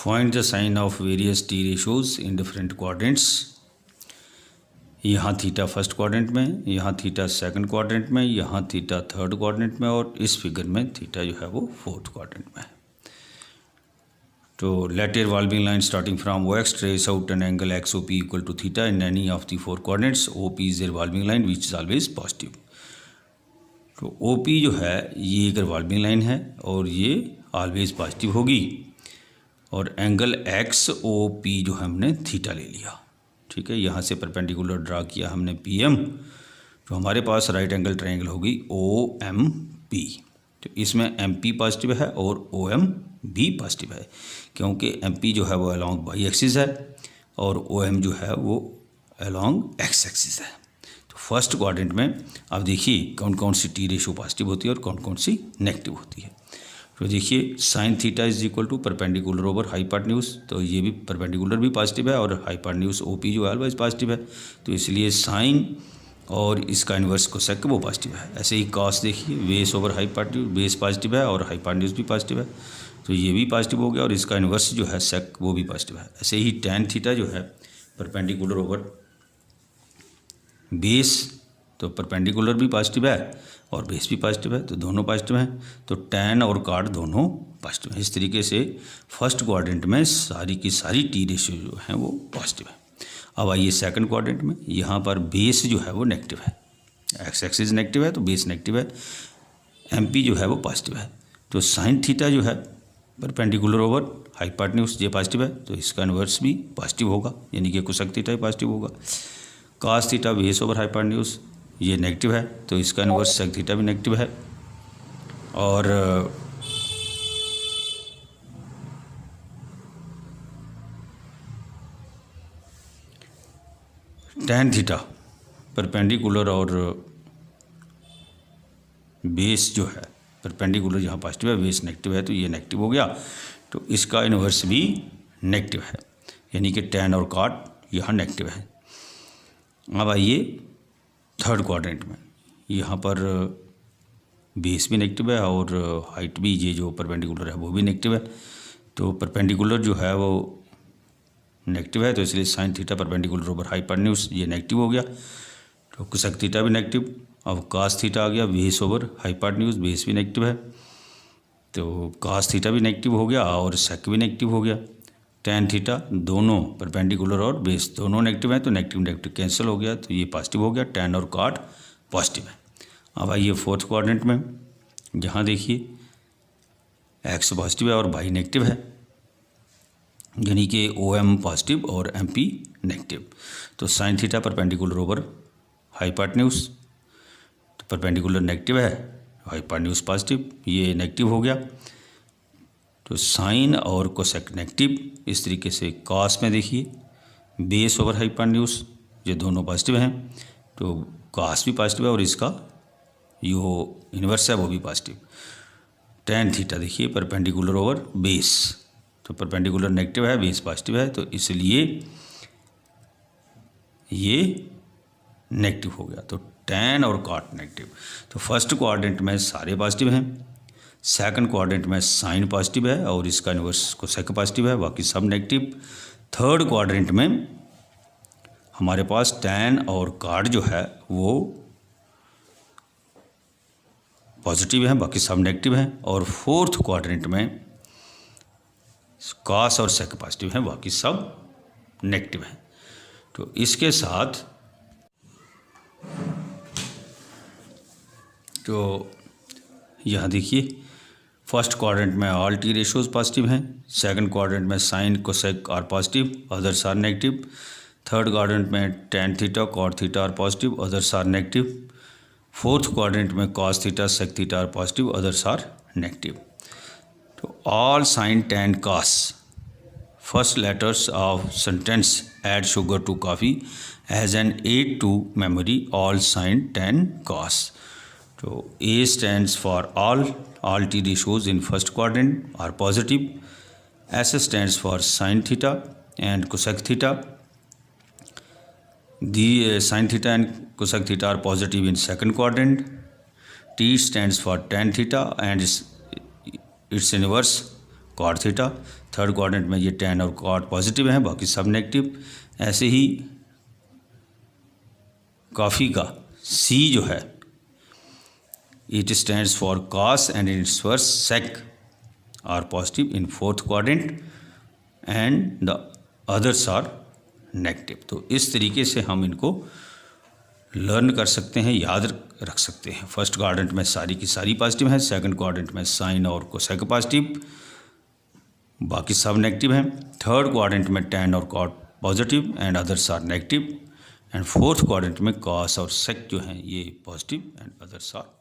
Find the sign of various t ratios in different quadrants. यहाँ theta first quadrant में, यहाँ theta second quadrant में, यहाँ theta third quadrant में और इस फिगर में थीटा जो है वो फोर्थ क्वाड्रेंट में है। तो let a revolving line starting from OX trace out an angle XOP equal to theta in any of the four quadrants. OP is a revolving line which is always positive. तो OP जो है ये एक revolving line है और ये always positive होगी और एंगल XOP जो हमने थीटा ले लिया। ठीक है, यहाँ से परपेंडिकुलर ड्रा किया हमने PM, तो हमारे पास राइट एंगल ट्रायंगल होगी OMP। तो इसमें MP पॉजिटिव है और OM भी पॉजिटिव है क्योंकि MP जो है वो अलोंग वाई एक्सिस है और OM जो है वो अलोंग एक्स एक्सिस है। तो फर्स्ट क्वाड्रेंट में अब देखिए कौन कौन सी टी रेशो पॉजिटिव होती है और कौन कौन सी नेगेटिव होती है। तो देखिए sine theta is equal to perpendicular over hypotenuse, तो ये भी परपेंडिकुलर भी पॉजिटिव है और हाइपोटेन्यूज OP जो है ऑलवेज पॉजिटिव है, तो इसलिए साइन और इसका इन्वर्स कोसेक वो पॉजिटिव है। ऐसे ही कॉस देखिए base over hypotenuse, base positive है और हाइपोटेन्यूज भी पॉजिटिव है, तो ये भी पॉजिटिव हो गया और इसका इन्वर्स जो है सेक वो भी पॉजिटिव है। ऐसे ही टैन थीटा जो है परपेंडिकुलर ओवर बेस, तो परपेंडिकुलर भी पॉजिटिव है और बेस भी पॉजिटिव है, तो दोनों पॉजिटिव हैं, तो टैन और कार्ड दोनों पॉजिटिव हैं। इस तरीके से फर्स्ट क्वाड्रेंट में सारी की सारी टी रेशियो जो हैं वो पॉजिटिव है। अब आइए सेकंड क्वाड्रेंट में, यहाँ पर बेस जो है वो नेगेटिव है, एक्स एक्सिस नेगेटिव है तो बेस नेगेटिव है, MP जो है वो पॉजिटिव है, तो साइन थीटा जो है परपेंडिकुलर ओवर हाइपोटेन्यूज ये पॉजिटिव है, तो इसका इन्वर्स भी पॉजिटिव होगा, यानी कि कोसेक थीटा पॉजिटिव होगा। Cos theta base over hypotenuse ये नेगेटिव है, तो इसका इन्वर्स सेक थीटा भी नेगेटिव है। और टैन थीटा परपेंडिकुलर और बेस जो है परपेंडिकुलर यहाँ पॉजिटिव है, बेस नेगेटिव है, तो ये नेगेटिव हो गया, तो इसका इन्वर्स भी नेगेटिव है, यानी कि टैन और कॉट यहाँ नेगेटिव है। अब आइए थर्ड क्वाड्रेंट में, यहाँ पर बेस भी नेगेटिव है और हाइट भी ये जो परपेंडिकुलर है वो भी नेगेटिव है, तो परपेंडिकुलर जो है वो नेगेटिव है, तो इसलिए sine theta perpendicular over hypotenuse ये नेगेटिव हो गया, तो कोसेक थीटा भी नेगेटिव। अब कॉस थीटा आ गया बेस ओवर हाइपोटेन्यूज, बेस भी नेगेटिव है, तो कॉस थीटा भी नेगेटिव हो गया और सेक भी नेगेटिव हो गया। टैन थीटा दोनों परपेंडिकुलर और बेस दोनों नेगेटिव हैं, तो नेगेटिव नेगेटिव कैंसिल हो गया, तो ये पॉजिटिव हो गया, टैन और कॉट पॉजिटिव है। अब आइए फोर्थ क्वाड्रेंट में, जहाँ देखिए एक्स पॉजिटिव है और वाई नेगेटिव है, यानी कि OM पॉजिटिव और MP नेगेटिव, तो sine theta perpendicular over hypotenuse, तो परपेंडिकुलर नेगेटिव है, हाइपोटेन्यूज पॉजिटिव, ये नेगेटिव हो गया, तो साइन और कोसेक नेगेटिव। इस तरीके से कॉस में देखिए बेस ओवर हाइपोटेन्यूज ये दोनों पॉजिटिव हैं, तो कॉस भी पॉजिटिव है और इसका जो इन्वर्स है वो भी पॉजिटिव। टैन थीटा देखिए परपेंडिकुलर ओवर बेस, तो परपेंडिकुलर नेगेटिव है, बेस पॉजिटिव है, तो इसलिए ये नेगेटिव हो गया, तो टैन और कॉट नेगेटिव। तो फर्स्ट क्वाड्रेंट में सारे पॉजिटिव हैं, सेकंड क्वाड्रेंट में साइन पॉजिटिव है और इसका इन्वर्स कोसेक पॉजिटिव है, बाकी सब नेगेटिव। थर्ड क्वाड्रेंट में हमारे पास टैन और कॉट जो है वो पॉजिटिव है, बाकी सब नेगेटिव हैं। और फोर्थ क्वाड्रेंट में कॉस और सेक पॉजिटिव हैं, बाकी सब नेगेटिव हैं। तो इसके साथ तो यहाँ देखिए फर्स्ट क्वाड्रेंट में ऑल टी रेशियोज पॉजिटिव हैं, सेकंड क्वाड्रेंट में sin cosec are positive, others are negative, third quadrant में tan theta cot theta are positive, others are negative, fourth quadrant में cos theta sec theta are positive, others are negative. तो all sin tan cos first letters of sentence add sugar to coffee as an aid to memory all sin tan cos. तो A stands for all t ratios in first quadrant are positive. S stands for sin theta and cosec theta. The sin theta and cosec theta are positive in second quadrant. T stands for tan theta and its inverse cot theta. Third quadrant में ये tan और cot positive हैं, बाकी सब negative. ऐसे ही coffee का C जो है, it stands for cos and its verse sec are positive in fourth quadrant and the others are negative. तो इस तरीके से हम इनको लर्न कर सकते हैं, याद रख सकते हैं। फर्स्ट क्वाड्रेंट में सारी की सारी पॉजिटिव हैं, सेकंड क्वाड्रेंट में साइन और कोसेक पॉजिटिव, बाकी सब नेगेटिव हैं। थर्ड क्वाड्रेंट में tan और cot positive and others are negative, and fourth quadrant में cos और sec जो हैं ये पॉजिटिव एंड अदर्स आर